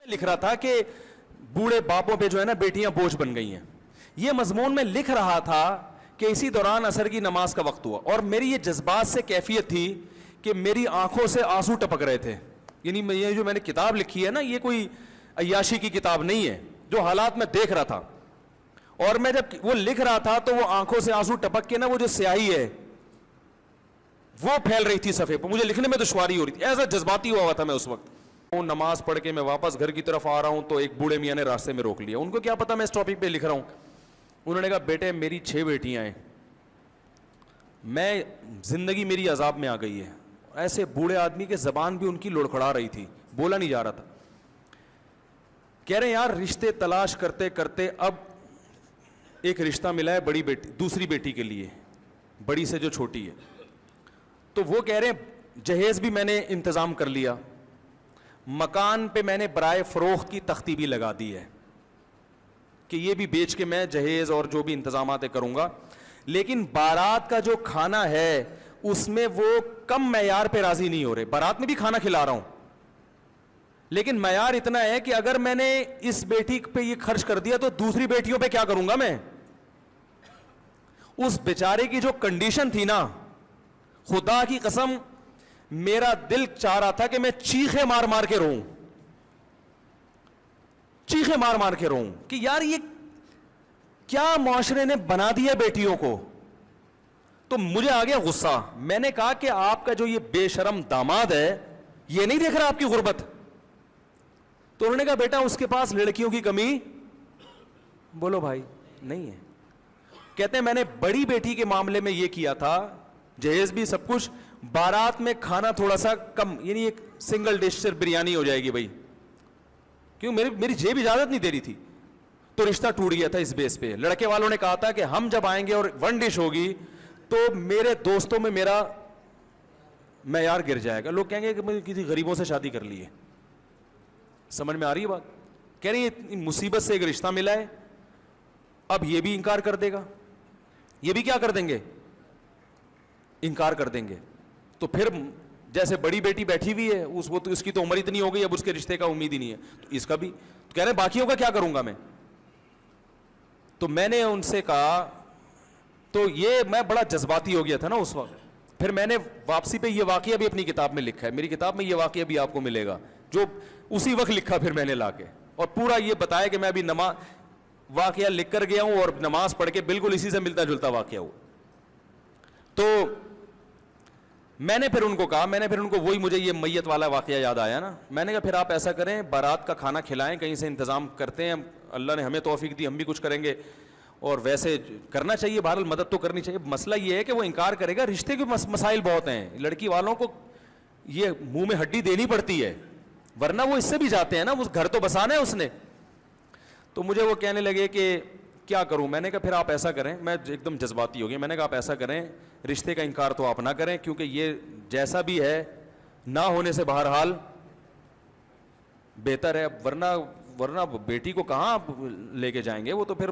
لکھ رہا تھا کہ بوڑھے باپوں پہ جو ہے نا بیٹیاں بوجھ بن گئی ہیں. یہ مضمون میں لکھ رہا تھا کہ اسی دوران عصر کی نماز کا وقت ہوا اور میری یہ جذبات سے کیفیت تھی کہ میری آنکھوں سے آنسو ٹپک رہے تھے. یعنی یہ جو میں نے کتاب لکھی ہے نا, یہ کوئی عیاشی کی کتاب نہیں ہے, جو حالات میں دیکھ رہا تھا. اور میں جب وہ لکھ رہا تھا تو وہ آنکھوں سے آنسو ٹپک کے نا, وہ جو سیاہی ہے وہ پھیل رہی تھی صفحے پر, مجھے لکھنے میں دشواری ہو رہی تھی, ایسا جذباتی ہوا تھا میں اس وقت. نماز پڑھ کے میں واپس گھر کی طرف آ رہا ہوں تو ایک بوڑھے میاں نے راستے میں روک لیا. ان کو کیا پتا میں اس ٹاپک پہ لکھ رہا ہوں. انہوں نے کہا بیٹے میری 6 بیٹیاں ہیں, میں زندگی میری عذاب میں آ گئی ہے. ایسے بوڑھے آدمی کے زبان بھی ان کی لڑکھڑا رہی تھی, بولا نہیں جا رہا تھا. کہہ رہے ہیں یار رشتے تلاش کرتے کرتے اب ایک رشتہ ملا ہے بڑی بیٹی, دوسری بیٹی کے لیے, بڑی سے جو چھوٹی ہے. تو وہ کہہ رہے ہیں جہیز بھی میں نے انتظام کر لیا, مکان پہ میں نے برائے فروخت کی تختی بھی لگا دی ہے کہ یہ بھی بیچ کے میں جہیز اور جو بھی انتظامات کروں گا. لیکن بارات کا جو کھانا ہے اس میں وہ کم معیار پہ راضی نہیں ہو رہے. بارات میں بھی کھانا کھلا رہا ہوں لیکن معیار اتنا ہے کہ اگر میں نے اس بیٹی پہ یہ خرچ کر دیا تو دوسری بیٹیوں پہ کیا کروں گا میں. اس بیچارے کی جو کنڈیشن تھی نا, خدا کی قسم میرا دل چاہ رہا تھا کہ میں چیخے مار مار کے روؤں, چیخے مار مار کے روؤں کہ یار یہ کیا معاشرے نے بنا دیا بیٹیوں کو. تو مجھے آ گیا غصہ. میں نے کہا کہ آپ کا جو یہ بے شرم داماد ہے یہ نہیں دیکھ رہا آپ کی غربت. تو انہوں نے کہا بیٹا اس کے پاس لڑکیوں کی کمی بولو بھائی نہیں ہے. کہتے ہیں میں نے بڑی بیٹی کے معاملے میں یہ کیا تھا, جہیز بھی سب کچھ, بارات میں کھانا تھوڑا سا کم, یعنی ایک سنگل ڈش سے بریانی ہو جائے گی بھائی, کیوں میری جیب اجازت نہیں دے رہی تھی. تو رشتہ ٹوٹ گیا تھا اس بیس پہ. لڑکے والوں نے کہا تھا کہ ہم جب آئیں گے اور 1 ڈش ہوگی تو میرے دوستوں میں میرا معیار گر جائے گا, لوگ کہیں گے کہ میں کسی غریبوں سے شادی کر لی ہے. سمجھ میں آ رہی ہے بات. کہہ رہی ہے مصیبت سے ایک رشتہ ملا ہے, اب یہ بھی انکار کر دے گا, یہ بھی کیا کر دیں گے, انکار کر دیں گے. تو پھر جیسے بڑی بیٹی بیٹھی ہوئی ہے اس کی تو عمر اتنی ہو گئی, اب اس کے رشتے کا امید ہی نہیں ہے, تو اس کا بھی کہہ رہے باقیوں کا کیا کروں گا میں. تو میں نے ان سے کہا, تو یہ میں بڑا جذباتی ہو گیا تھا نا اس وقت. پھر میں نے واپسی پہ یہ واقعہ بھی اپنی کتاب میں لکھا ہے, میری کتاب میں یہ واقعہ بھی آپ کو ملے گا جو اسی وقت لکھا پھر میں نے لا کے, اور پورا یہ بتایا کہ میں ابھی واقعہ لکھ کر گیا ہوں اور نماز پڑھ کے بالکل اسی سے ملتا جلتا واقعہ ہو. تو میں نے پھر ان کو کہا, میں نے پھر ان کو وہی مجھے یہ میت والا واقعہ یاد آیا نا, میں نے کہا پھر آپ ایسا کریں بارات کا کھانا کھلائیں, کہیں سے انتظام کرتے ہیں, اللہ نے ہمیں توفیق دی ہم بھی کچھ کریں گے, اور ویسے کرنا چاہیے, بہرحال مدد تو کرنی چاہیے. مسئلہ یہ ہے کہ وہ انکار کرے گا, رشتے کے مسائل بہت ہیں, لڑکی والوں کو یہ منہ میں ہڈی دینی پڑتی ہے, ورنہ وہ اس سے بھی جاتے ہیں نا, اس گھر تو بسانا ہے اس نے. تو مجھے وہ کہنے لگے کہ کیا کروں. میں نے کہا پھر آپ ایسا کریں, میں ایک دم جذباتی ہو گیا, میں نے کہا آپ ایسا کریں رشتے کا انکار تو آپ نہ کریں, کیونکہ یہ جیسا بھی ہے نہ ہونے سے بہرحال بہتر ہے, ورنہ بیٹی کو کہاں آپ لے کے جائیں گے, وہ تو پھر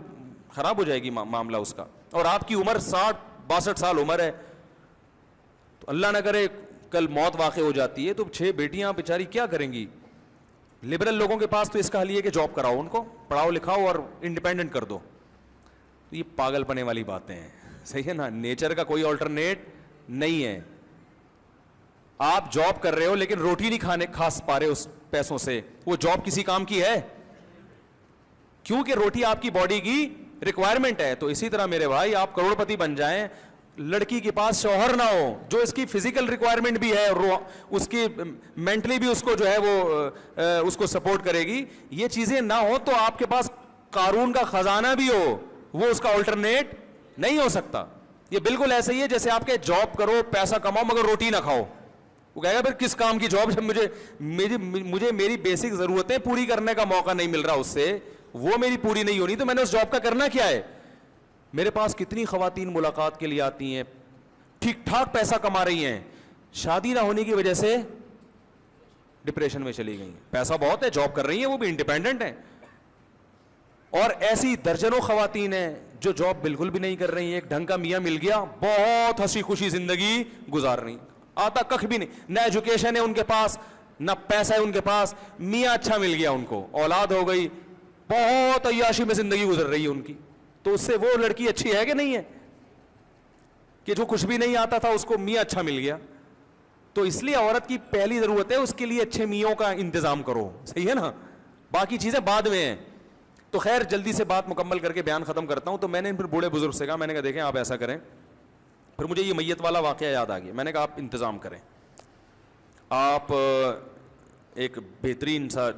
خراب ہو جائے گی معاملہ اس کا. اور آپ کی عمر 60-62 سال عمر ہے, تو اللہ نہ کرے کل موت واقع ہو جاتی ہے تو 6 بیٹیاں بیچاری کیا کریں گی. لبرل لوگوں کے پاس تو اس کا حل یہ کہ جاب کراؤ, ان کو پڑھاؤ لکھاؤ اور انڈیپینڈنٹ کر دو. یہ پاگل پنے والی باتیں ہیں, صحیح ہے نا. نیچر کا کوئی آلٹرنیٹ نہیں ہے. آپ جاب کر رہے ہو لیکن روٹی نہیں کھا پا رہے اس پیسوں سے, وہ جاب کسی کام کی ہے, کیونکہ روٹی آپ کی باڈی کی ریکوائرمنٹ ہے. تو اسی طرح میرے بھائی آپ کروڑ پتی بن جائیں, لڑکی کے پاس شوہر نہ ہو جو اس کی فزیکل ریکوائرمنٹ بھی ہے اور اس کی مینٹلی بھی اس کو جو ہے وہ اس کو سپورٹ کرے گی, یہ چیزیں نہ ہو تو آپ کے پاس قارون کا خزانہ بھی ہو, وہ اس کا آلٹرنیٹ نہیں ہو سکتا. یہ بالکل ایسے ہی ہے جیسے آپ کے جاب کرو پیسہ کماؤ مگر روٹی نہ کھاؤ. وہ کہے گا پھر کس کام کی جاب جب مجھے میری بیسک ضرورتیں پوری کرنے کا موقع نہیں مل رہا, اس سے وہ میری پوری نہیں ہونی, تو میں نے اس جاب کا کرنا کیا ہے. میرے پاس کتنی خواتین ملاقات کے لیے آتی ہیں, ٹھیک ٹھاک پیسہ کما رہی ہیں, شادی نہ ہونے کی وجہ سے ڈپریشن میں چلی گئی. پیسہ بہت ہے, جاب کر رہی ہیں, وہ بھی انڈیپینڈنٹ ہیں. اور ایسی درجنوں خواتین ہیں جو جاب بالکل بھی نہیں کر رہی ہیں, ایک ڈھنگ کا میاں مل گیا, بہت ہنسی خوشی زندگی گزار رہی, آتا کخ بھی نہیں, نہ ایجوکیشن ہے ان کے پاس, نہ پیسہ ہے ان کے پاس, میاں اچھا مل گیا ان کو, اولاد ہو گئی, بہت عیاشی میں زندگی گزر رہی ہے ان کی, تو اس سے وہ لڑکی اچھی ہے کہ نہیں ہے, کہ جو کچھ بھی نہیں آتا تھا اس کو میاں اچھا مل گیا. تو اس لیے عورت کی پہلی ضرورت ہے اس کے لیے اچھے میوں کا انتظام کرو, صحیح ہے نا, باقی چیزیں بعد میں ہیں. تو خیر جلدی سے بات مکمل کر کے بیان ختم کرتا ہوں. تو میں نے پھر بوڑھے بزرگ سے کہا, میں نے کہا دیکھیں آپ ایسا کریں, پھر مجھے یہ میت والا واقعہ یاد آ گیا. میں نے کہا آپ انتظام کریں, آپ ایک بہترین سا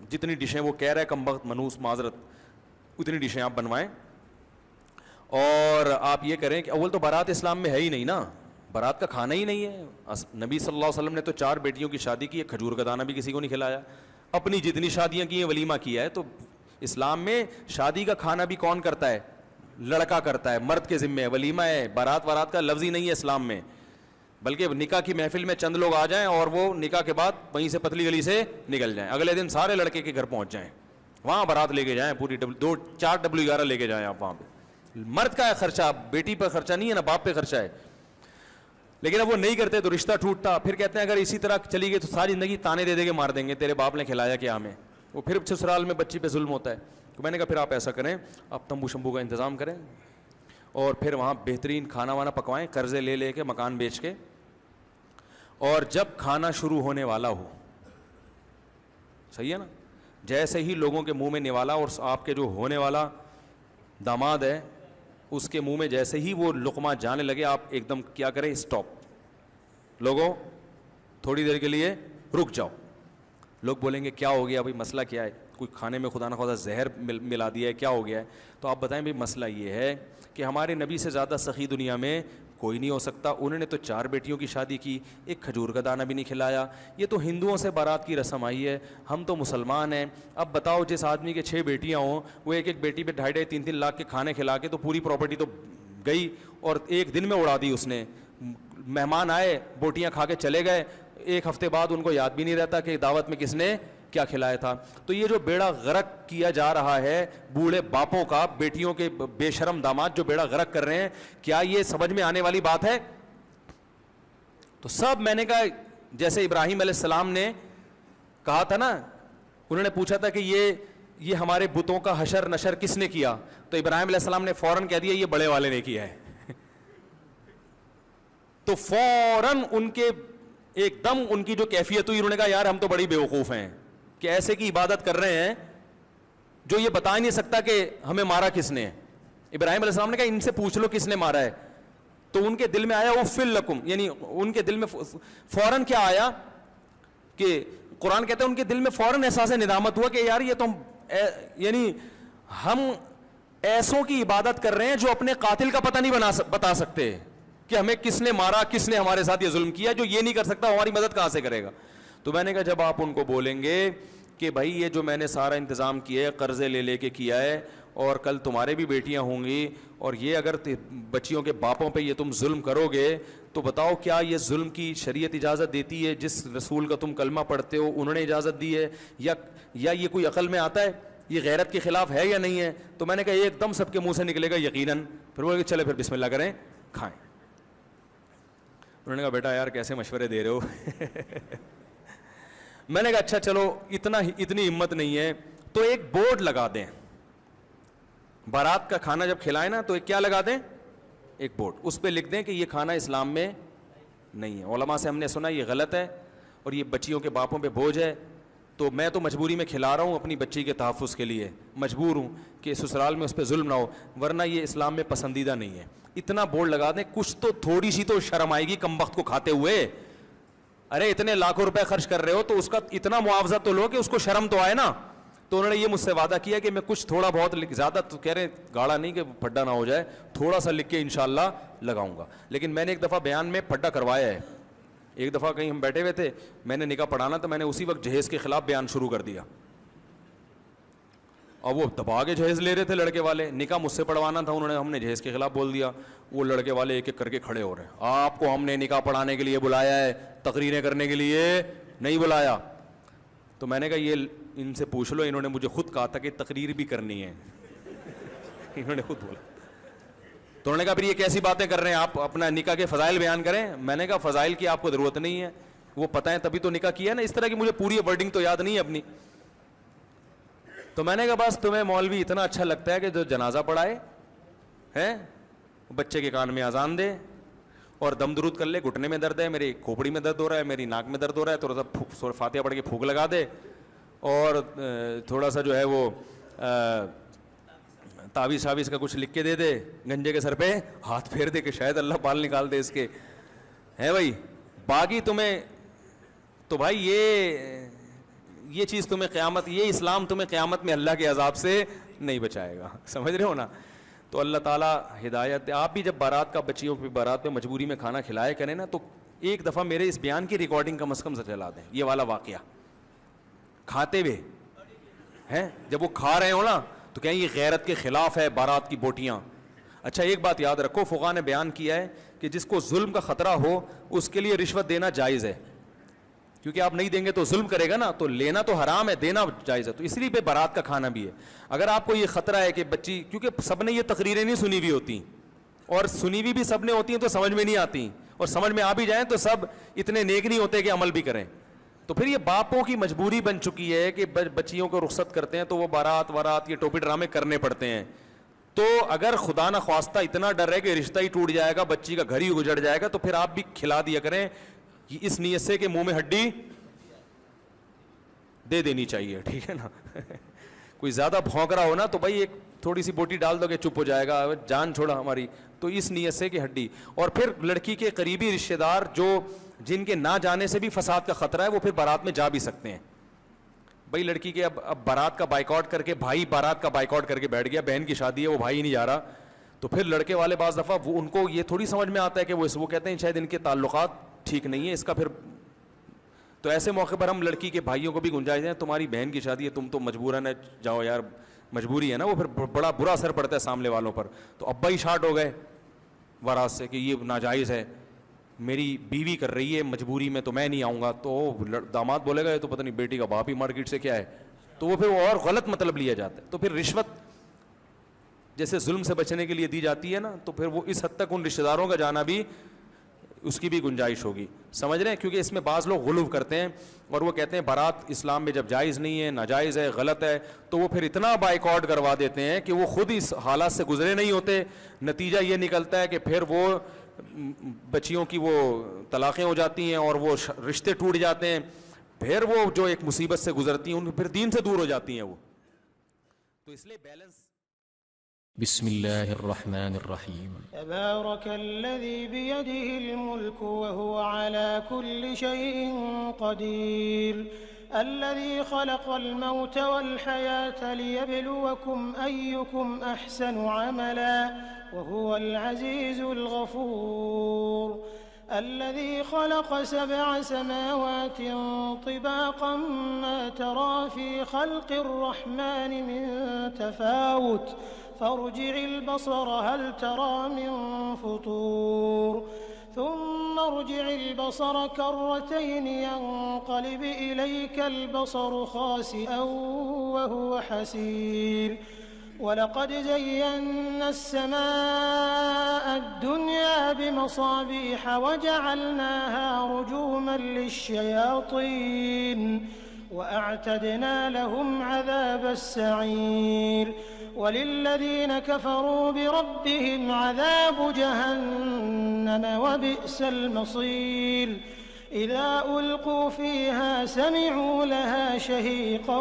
جتنی ڈشیں وہ کہہ رہے کمبخت منوس معذرت اتنی ڈشیں آپ بنوائیں, اور آپ یہ کریں کہ اول تو بارات اسلام میں ہے ہی نہیں نا, بارات کا کھانا ہی نہیں ہے. نبی صلی اللہ علیہ وسلم نے تو 4 بیٹیوں کی شادی کی, ایک کھجور کا دانہ بھی کسی کو نہیں کھلایا. اپنی جتنی شادیاں کی ہیں ولیمہ کیا ہے. تو اسلام میں شادی کا کھانا بھی کون کرتا ہے؟ لڑکا کرتا ہے, مرد کے ذمے ہے. ولیمہ ہے, بارات وارات کا لفظ ہی نہیں ہے اسلام میں, بلکہ نکاح کی محفل میں چند لوگ آ جائیں اور وہ نکاح کے بعد وہیں سے پتلی گلی سے نکل جائیں, اگلے دن سارے لڑکے کے گھر پہنچ جائیں, وہاں بارات لے کے جائیں, پوری 4 W11 لے کے جائیں آپ وہاں پہ. مرد کا ہے خرچہ, بیٹی پہ خرچہ نہیں ہے نا, باپ پہ خرچہ ہے. لیکن اب وہ نہیں کرتے تو رشتہ ٹوٹتا. پھر کہتے ہیں اگر اسی طرح چلی گئی تو ساری زندگی تانے دے دے کے مار دیں گے, تیرے باپ نے کھلایا کیا ہمیں. وہ پھر سسرال میں بچی پہ ظلم ہوتا ہے. تو میں نے کہا پھر آپ ایسا کریں, آپ تمبو شمبو کا انتظام کریں اور پھر وہاں بہترین کھانا وانا پکوائیں, قرضے لے لے کے, مکان بیچ کے, اور جب کھانا شروع ہونے والا ہو, صحیح ہے نا, جیسے ہی لوگوں کے منہ میں نوالا اور آپ کے جو ہونے والا داماد ہے اس کے منہ میں جیسے ہی وہ لقمہ جانے لگے, آپ ایک دم کیا کریں, اسٹاپ, لوگوں تھوڑی دیر کے لیے رک جاؤ. لوگ بولیں گے کیا ہو گیا بھائی, مسئلہ کیا ہے, کوئی کھانے میں خدا نہ خدا زہر ملا دیا ہے, کیا ہو گیا ہے. تو آپ بتائیں بھائی مسئلہ یہ ہے کہ ہمارے نبی سے زیادہ سخی دنیا میں کوئی نہیں ہو سکتا. انہوں نے تو 4 بیٹیوں کی شادی کی, ایک کھجور کا دانہ بھی نہیں کھلایا. یہ تو ہندوؤں سے بارات کی رسم آئی ہے, ہم تو مسلمان ہیں. اب بتاؤ جس آدمی کے 6 بیٹیاں ہوں, وہ ایک بیٹی پہ 2.5-3 لاکھ کے کھانے کھلا کے تو پوری پراپرٹی تو گئی, اور ایک دن میں اڑا دی اس نے. مہمان آئے, بوٹیاں کھا کے چلے گئے, ایک ہفتے بعد ان کو یاد بھی نہیں رہتا کہ دعوت میں کس نے کیا کھلایا تھا. تو یہ جو بیڑا غرق کیا جا رہا ہے بوڑھے باپوں کا, بیٹیوں کے بے شرم داماد جو بیڑا غرق کر رہے ہیں, کیا یہ سمجھ میں آنے والی بات ہے؟ تو سب میں نے کہا جیسے ابراہیم علیہ السلام نے کہا تھا نا, انہوں نے پوچھا تھا کہ یہ ہمارے بتوں کا حشر نشر کس نے کیا, تو ابراہیم علیہ السلام نے فوراً کہہ دیا یہ بڑے والے نے کیا ہے. تو فوراً ان کے ایک دم ان کی جو کیفیت ہوئی, انہوں نے کہا یار ہم تو بڑی بیوقوف ہیں کہ ایسے کی عبادت کر رہے ہیں جو یہ بتا ہی نہیں سکتا کہ ہمیں مارا کس نے. ابراہیم علیہ السلام نے کہا ان سے پوچھ لو کس نے مارا ہے. تو ان کے دل میں آیا اف لکم, یعنی ان کے دل میں فوراً کیا آیا کہ قرآن کہتا ہے ان کے دل میں فوراً احساس ندامت ہوا کہ یار یہ تو یعنی ہم ایسوں کی عبادت کر رہے ہیں جو اپنے قاتل کا پتہ نہیں بتا سکتے کہ ہمیں کس نے مارا, کس نے ہمارے ساتھ یہ ظلم کیا, جو یہ نہیں کر سکتا ہماری مدد کہاں سے کرے گا. تو میں نے کہا جب آپ ان کو بولیں گے کہ بھائی یہ جو میں نے سارا انتظام کیا ہے قرضے لے لے کے کیا ہے, اور کل تمہارے بھی بیٹیاں ہوں گی, اور یہ اگر بچیوں کے باپوں پہ یہ تم ظلم کرو گے تو بتاؤ کیا یہ ظلم کی شریعت اجازت دیتی ہے؟ جس رسول کا تم کلمہ پڑھتے ہو انہوں نے اجازت دی ہے, یا یہ کوئی عقل میں آتا ہے؟ یہ غیرت کے خلاف ہے یا نہیں ہے؟ تو میں نے کہا ایک دم سب کے منہ سے نکلے گا یقیناً. پھر وہ چلے پھر بسم اللہ کریں کھائیں. انہوں نے کہا بیٹا یار کیسے مشورے دے رہے ہو. میں نے کہا اچھا چلو اتنی ہمت نہیں ہے تو ایک بورڈ لگا دیں, بارات کا کھانا جب کھلائیں نا تو ایک کیا لگا دیں, ایک بورڈ, اس پہ لکھ دیں کہ یہ کھانا اسلام میں نہیں ہے. علماء سے ہم نے سنا یہ غلط ہے اور یہ بچیوں کے باپوں پہ بوجھ ہے, تو میں تو مجبوری میں کھلا رہا ہوں اپنی بچی کے تحفظ کے لیے, مجبور ہوں کہ سسرال میں اس پہ ظلم نہ ہو, ورنہ یہ اسلام میں پسندیدہ نہیں ہے. اتنا بورڈ لگا دیں, کچھ تو تھوڑی سی تو شرم آئے گی کم وقت کو کھاتے ہوئے. ارے اتنے لاکھوں روپے خرچ کر رہے ہو تو اس کا اتنا معاوضہ تو لو کہ اس کو شرم تو آئے نا. تو انہوں نے یہ مجھ سے وعدہ کیا کہ میں کچھ تھوڑا بہت زیادہ تو کہہ رہے گاڑا نہیں کہ پھڈا نہ ہو جائے, تھوڑا سا لکھ کے انشاءاللہ لگاؤں گا. لیکن میں نے ایک دفعہ بیان میں پھڈا کروایا ہے. ایک دفعہ کہیں ہم بیٹھے ہوئے تھے, میں نے نکاح پڑھانا تو میں نے اسی وقت جہیز کے خلاف بیان شروع کر دیا, اور وہ دبا کے جہیز لے رہے تھے لڑکے والے. نکاح مجھ سے پڑھوانا تھا, ہم نے جہیز کے خلاف بول دیا. وہ لڑکے والے ایک ایک کر کے کھڑے ہو رہے ہیں, آپ کو ہم نے نکاح پڑھانے کے لیے بلایا ہے, تقریریں کرنے کے لیے نہیں بلایا. تو میں نے کہا یہ ان سے پوچھ لو, انہوں نے مجھے خود کہا تھا کہ تقریر بھی کرنی ہے. انہوں نے خود بولا. تو انہوں نے کہا پھر یہ کیسی باتیں کر رہے ہیں آپ, اپنا نکاح کے فضائل بیان کریں. میں نے کہا فضائل کی آپ کو ضرورت نہیں ہے, وہ پتہ ہے تبھی تو نکاح کیا نا. اس طرح کی مجھے پوری ورڈنگ تو یاد نہیں ہے اپنی. تو میں نے کہا بس تمہیں مولوی اتنا اچھا لگتا ہے کہ جو جنازہ پڑھائے ہیں, بچے کے کان میں اذان دے اور دم درود کر لے, گھٹنے میں درد ہے, میری کھوپڑی میں درد ہو رہا ہے, میری ناک میں درد ہو رہا ہے, تھوڑا سا فاتحہ پڑھ کے پھونک لگا دے اور تھوڑا سا جو ہے وہ تعویذ شاویز کا کچھ لکھ کے دے دے, گنجے کے سر پہ ہاتھ پھیر دے کہ شاید اللہ بال نکال دے اس کے, ہے بھائی. باقی تمہیں تو بھائی یہ چیز تمہیں قیامت, یہ اسلام تمہیں قیامت میں اللہ کے عذاب سے نہیں بچائے گا, سمجھ رہے ہو نا. تو اللہ تعالیٰ ہدایت. آپ بھی جب بارات کا بچیوں پہ بارات پہ مجبوری میں کھانا کھلائے کریں نا, تو ایک دفعہ میرے اس بیان کی ریکارڈنگ کم از کم سے چلا دیں, یہ والا واقعہ کھاتے ہوئے ہیں. جب وہ کھا رہے ہو نا تو کہیں یہ غیرت کے خلاف ہے بارات کی بوٹیاں. اچھا ایک بات یاد رکھو, فقہا نے بیان کیا ہے کہ جس کو ظلم کا خطرہ ہو اس کے لیے رشوت دینا جائز ہے, کیونکہ آپ نہیں دیں گے تو ظلم کرے گا نا, تو لینا تو حرام ہے, دینا جائز ہے. تو اس لیے پہ بارات کا کھانا بھی ہے. اگر آپ کو یہ خطرہ ہے کہ بچی, کیونکہ سب نے یہ تقریریں نہیں سنی ہوئی ہوتی, اور سنی ہوئی بھی سب نے ہوتی ہیں تو سمجھ میں نہیں آتی, اور سمجھ میں آ بھی جائیں تو سب اتنے نیک نہیں ہوتے کہ عمل بھی کریں. تو پھر یہ باپوں کی مجبوری بن چکی ہے کہ بچیوں کو رخصت کرتے ہیں تو وہ بارات یہ ٹوپی ڈرامے کرنے پڑتے ہیں. تو اگر خدا نہ خواستہ اتنا ڈر ہے کہ رشتہ ہی ٹوٹ جائے گا, بچی کا گھر ہی اجڑ جائے گا, تو پھر آپ بھی کھلا دیا کریں اس نیت سے کہ منہ میں ہڈی دے دینی چاہیے, ٹھیک ہے نا. کوئی زیادہ بھونک رہا ہو نا تو بھائی ایک تھوڑی سی بوٹی ڈال دو کہ چپ ہو جائے گا, جان چھوڑا ہماری. تو اس نیت سے کہ ہڈی. اور پھر لڑکی کے قریبی رشتہ دار جو جن کے نہ جانے سے بھی فساد کا خطرہ ہے وہ پھر بارات میں جا بھی سکتے ہیں. بھائی لڑکی کے اب بارات کا بائیکاٹ کر کے, بھائی بارات کا بائیکاٹ کر کے بیٹھ گیا, بہن کی شادی ہے وہ بھائی نہیں جا رہا, تو پھر لڑکے والے بعض دفعہ وہ ان کو یہ تھوڑی سمجھ میں آتا ہے کہ وہ کہتے ہیں شاید ان کے تعلقات ٹھیک نہیں ہے اس کا, پھر تو ایسے موقع پر ہم لڑکی کے بھائیوں کو بھی گنجائش دیں, تمہاری بہن کی شادی ہے, تم تو مجبوراً جاؤ یار, مجبوری ہے نا, وہ پھر بڑا برا اثر پڑتا ہے سامنے والوں پر. تو ابا ہی شارٹ ہو گئے بارات سے کہ یہ ناجائز ہے, میری بیوی کر رہی ہے مجبوری میں تو میں نہیں آؤں گا. تو داماد بولے گا یہ تو پتہ نہیں بیٹی کا باپ ہی مارکیٹ سے کیا ہے, تو وہ پھر اور غلط مطلب لیا جاتا ہے. تو پھر رشوت جیسے ظلم سے بچنے کے لیے دی جاتی ہے نا, تو پھر وہ اس حد تک ان رشتہ داروں کا جانا بھی اس کی بھی گنجائش ہوگی, سمجھ رہے ہیں. کیونکہ اس میں بعض لوگ غلو کرتے ہیں اور وہ کہتے ہیں بارات اسلام میں جب جائز نہیں ہے, ناجائز ہے, غلط ہے, تو وہ پھر اتنا بائیکاٹ کروا دیتے ہیں کہ وہ خود اس حالات سے گزرے نہیں ہوتے. نتیجہ یہ نکلتا ہے کہ پھر وہ بچیوں کی وہ طلاقیں ہو جاتی ہیں اور وہ رشتے ٹوٹ جاتے ہیں, پھر وہ جو ایک مصیبت سے گزرتی ہیں ان پھر دین سے دور ہو جاتی ہیں وہ. تو اس لیے بیلنس. بسم اللہ الرحمن الرحیم. تبارک الذی بیدہ الملک وهو على كل شيء قدیر الذي خلق الموت والحياة ليبلوكم أيكم أحسن عملا وهو العزيز الغفور الذي خلق 7 سماوات طباقا ما ترى في خلق الرحمن من تفاوت فارجع البصر هل ترى من فطور ثم ارجع البصر كرتين ينقلب إليك البصر خاسئا وهو حسير ولقد زينا السماء الدنيا بمصابيح وجعلناها رجوما للشياطين وأعتدنا لهم عذاب السعير وللذين كفروا بربهم عذاب جهنم وبئس المصير إذا ألقوا فيها سمعوا لها شهيقا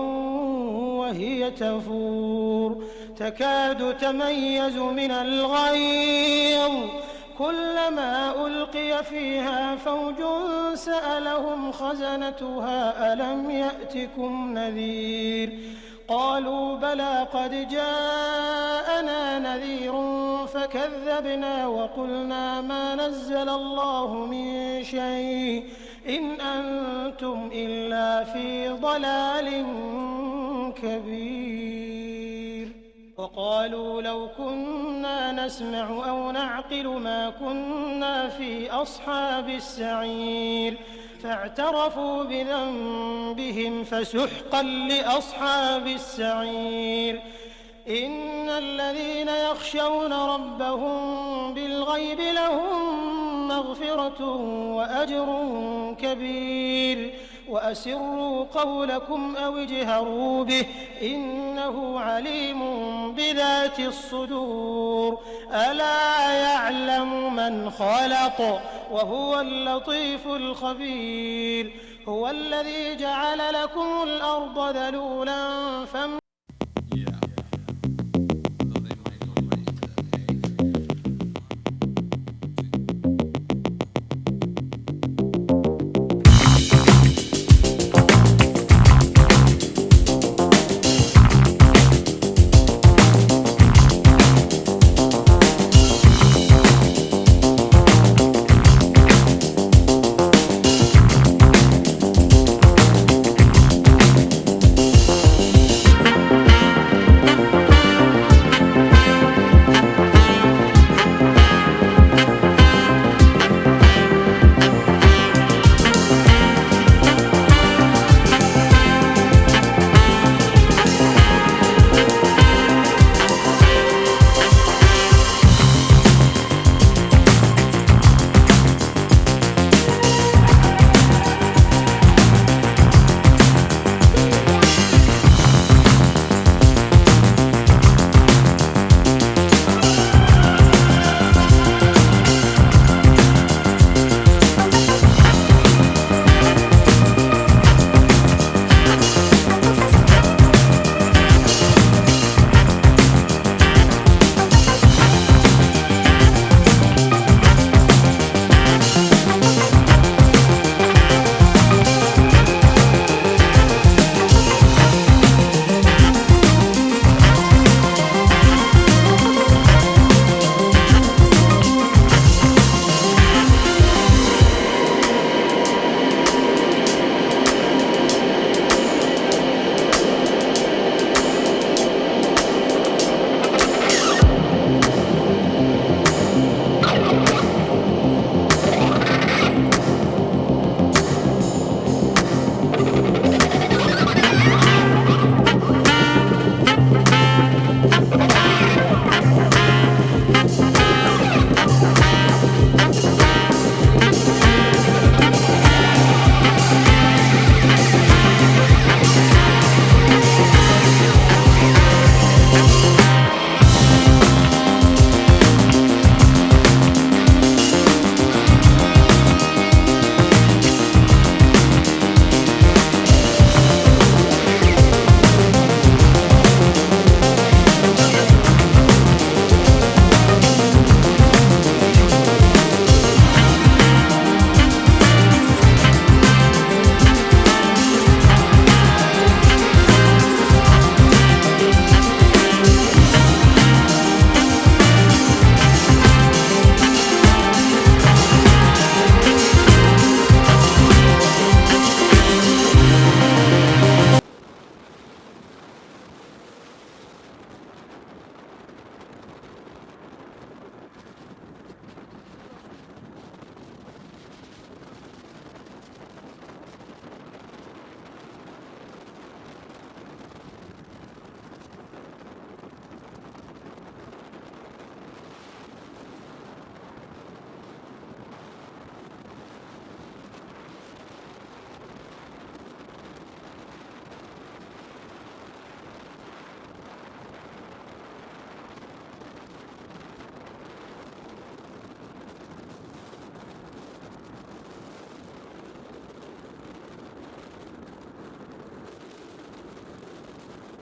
وهي تفور تكاد تميز من الغيظ كلما ألقي فيها فوج سألهم خزنتها ألم يأتكم نذير قالوا بلى قد جاءنا نذير فكذبنا وقلنا ما نزل الله من شيء إن أنتم إلا في ضلال كبير وقالوا لو كنا نسمع أو نعقل ما كنا في أصحاب السعير فاعترفوا بذنبهم فسحقا لأصحاب السعير إن الذين يخشون ربهم بالغيب لهم مغفرة وأجر كبير وأسروا قولكم أو اجهروا به إنه عليم بذات الصدور ألا يعلم من خلق وهو اللطيف الخبير هو الذي جعل لكم الأرض ذلولا